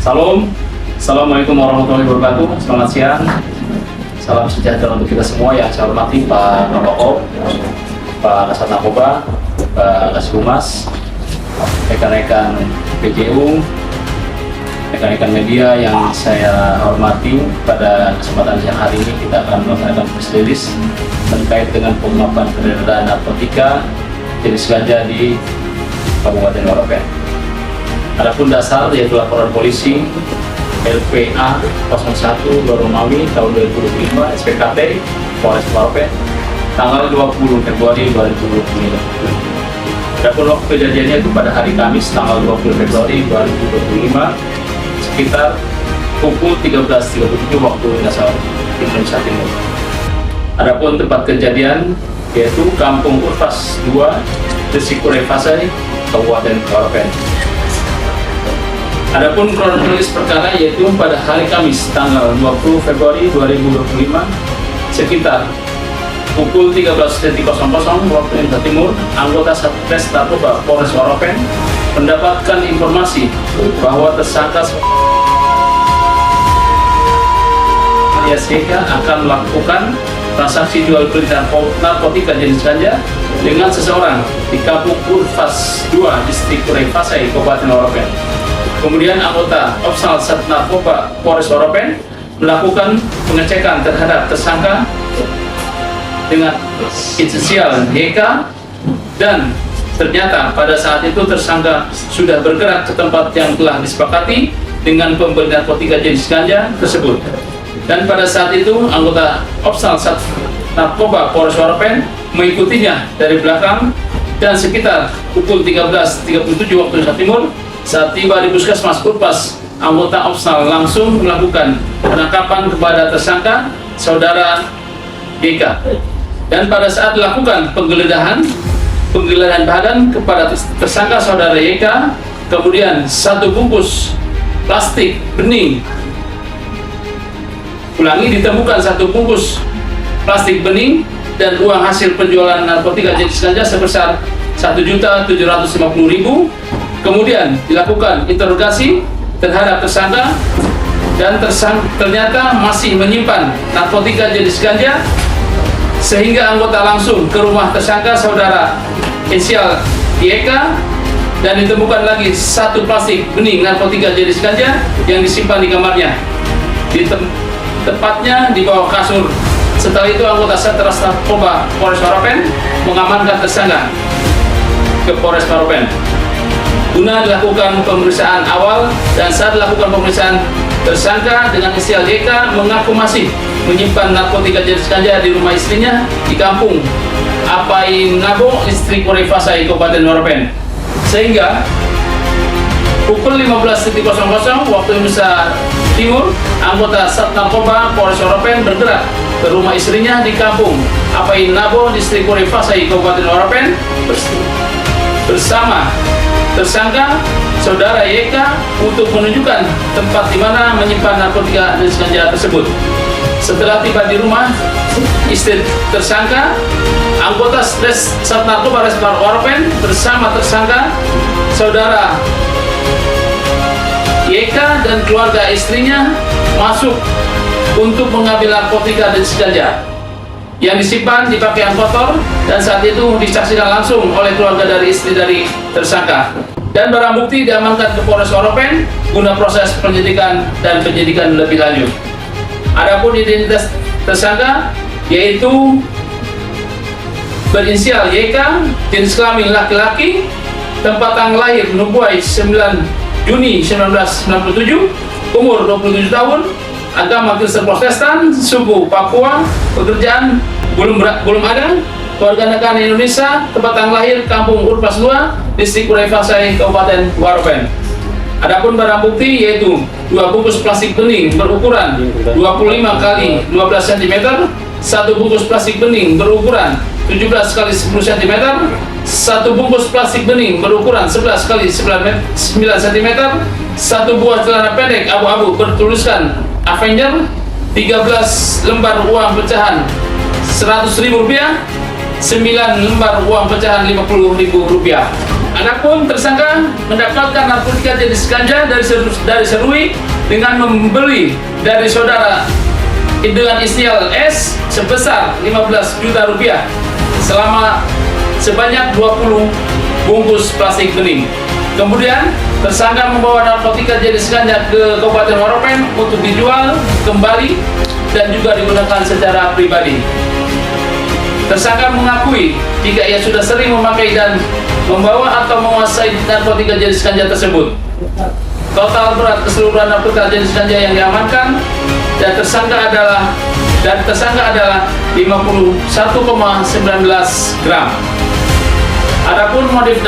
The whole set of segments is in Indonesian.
Salam, Assalamualaikum warahmatullahi wabarakatuh. Selamat siang, salam sejahtera untuk kita semua yang saya hormati Pak Protokol, Pak Kasat Narkoba, Pak Kasih Humas, rekan-rekan PJU, rekan-rekan media yang saya hormati. Pada kesempatan siang hari ini kita akan melaksanakan press release terkait dengan pengungkapan peredaran narkotika jenis ganja di Kabupaten Waropen. Adapun dasar yaitu laporan polisi LPA 01 Romawi tahun 2025 SPKT Polres Waropen tanggal 20 Februari 2025. Adapun waktu kejadiannya itu pada hari Kamis tanggal 20 Februari 2025 sekitar pukul 13.37 waktu Indonesia Timur. Adapun tempat kejadian yaitu Kampung Urpas 2, Desa Kurefasai, Kabupaten Waropen. Adapun kronologis perkara yaitu pada hari Kamis tanggal 20 Februari 2025 sekitar pukul 13.00 waktu Indonesia Timur, anggota Satres Narkoba Polres Waropen mendapatkan informasi bahwa tersangka alias Heka akan melakukan transaksi jual beli narkotika jenis ganja dengan seseorang di Kampung Urpas 2, Distrik Kurefasai, Kabupaten Waropen. Kemudian anggota Opsal Sat Narkoba Polres Waropen melakukan pengecekan terhadap tersangka dengan inisial YK, dan ternyata pada saat itu tersangka sudah bergerak ke tempat yang telah disepakati dengan pembeli narkotika jenis ganja tersebut. Dan pada saat itu anggota Opsal Sat Narkoba Polres Waropen mengikutinya dari belakang, dan sekitar pukul 13.37 waktu Indonesia Timur saat tiba di Puskesmas Urpas, anggota Opsal langsung melakukan penangkapan kepada tersangka saudara YK. Dan pada saat dilakukan penggeledahan badan kepada tersangka saudara YK, kemudian satu bungkus plastik bening, ditemukan satu bungkus plastik bening dan uang hasil penjualan narkotika jenis ganja sebesar 1.750.000. Kemudian dilakukan interogasi terhadap tersangka, dan ternyata masih menyimpan narkotika jenis ganja, sehingga anggota langsung ke rumah tersangka saudara inisial YK, dan ditemukan lagi satu plastik bening narkotika jenis ganja yang disimpan di kamarnya, tepatnya di bawah kasur. Setelah itu anggota Satres Narkoba Polres Waropen mengamankan tersangka ke Polres Waropen guna dilakukan pemeriksaan awal. Dan saat dilakukan pemeriksaan, tersangka dengan inisial YK mengaku masih menyimpan narkotika jenis ganja di rumah istrinya di Kampung Apai Nabo, Distrik Kurefasai, Kabupaten Waropen. Sehingga pukul 15.00 waktu Indonesia Timur, anggota Sat Narkoba Polres Waropen bergerak ke rumah istrinya di Kampung Apai Nabo, Distrik Kurefasai, Kabupaten Waropen bersama tersangka saudara YK untuk menunjukkan tempat di mana menyimpan narkotika jenis ganja tersebut. Setelah tiba di rumah istri tersangka, anggota Sat Narkoba Polres Waropen bersama tersangka saudara YK dan keluarga istrinya masuk untuk mengambil narkotika jenis ganja yang disimpan di pakaian kotor, dan saat itu disaksikan langsung oleh keluarga dari istri dari tersangka. Dan barang bukti diamankan ke Polres Waropen guna proses penyidikan dan penyidikan lebih lanjut. Adapun identitas tersangka yaitu berinisial YK, jenis kelamin laki-laki, tempat tanggal lahir Nubuai 9 Juni 1997, umur 27 tahun, agama Kristen Protestan, suku Papua, pekerjaan belum ada, keluarga negaraan Indonesia, tempat tanggal lahir Kampung Urpas 2, Distrik Kurefasai, Kabupaten Waropen. Adapun barang bukti yaitu dua bungkus plastik bening berukuran 25 x 15 cm, satu bungkus plastik bening berukuran 17 x 10 cm, satu bungkus plastik bening berukuran 11 x 9 cm, satu buah celana pendek abu-abu bertuliskan Avenger, 13 lembar uang pecahan Rp100.000, 9 lembar uang pecahan Rp50.000. Adapun tersangka mendapatkan narkotika jenis ganja dari Serui dengan membeli dari saudara dengan inisial S sebesar 15 juta rupiah sebanyak 20 bungkus plastik bening. Kemudian tersangka membawa narkotika jenis ganja ke Kabupaten Waropen untuk dijual kembali dan juga digunakan secara pribadi. Tersangka mengakui jika ia sudah sering memakai dan membawa atau menguasai narkotika jenis ganja tersebut. Total berat keseluruhan narkotika jenis ganja yang diamankan dan tersangka adalah 51,19 gram. Adapun motif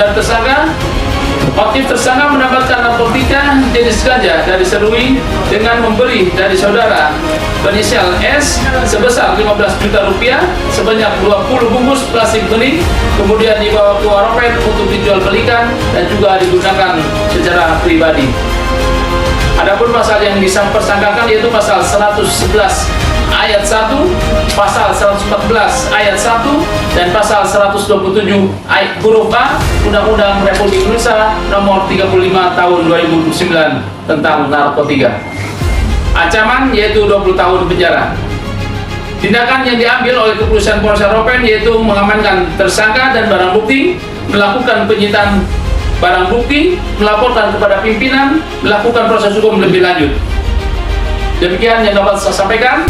tersangka mendapatkan narkotika jenis ganja dari Serui dengan membeli dari saudara berinisial S sebesar 15 juta rupiah sebanyak 20 bungkus plastik bening, kemudian dibawa ke Waropen untuk dijual belikan dan juga digunakan secara pribadi. Adapun pasal yang dipersangkakan yaitu pasal 111 ayat 1, pasal 114 ayat 1, dan pasal 127 ayat huruf A Undang-Undang Republik Indonesia Nomor 35 Tahun 2009 tentang narkotika. Ancaman yaitu 20 tahun penjara. Tindakan yang diambil oleh kepolisian Polres Waropen yaitu mengamankan tersangka dan barang bukti, melakukan penyitaan barang bukti, melaporkan kepada pimpinan, melakukan proses hukum lebih lanjut. Demikian yang dapat saya sampaikan.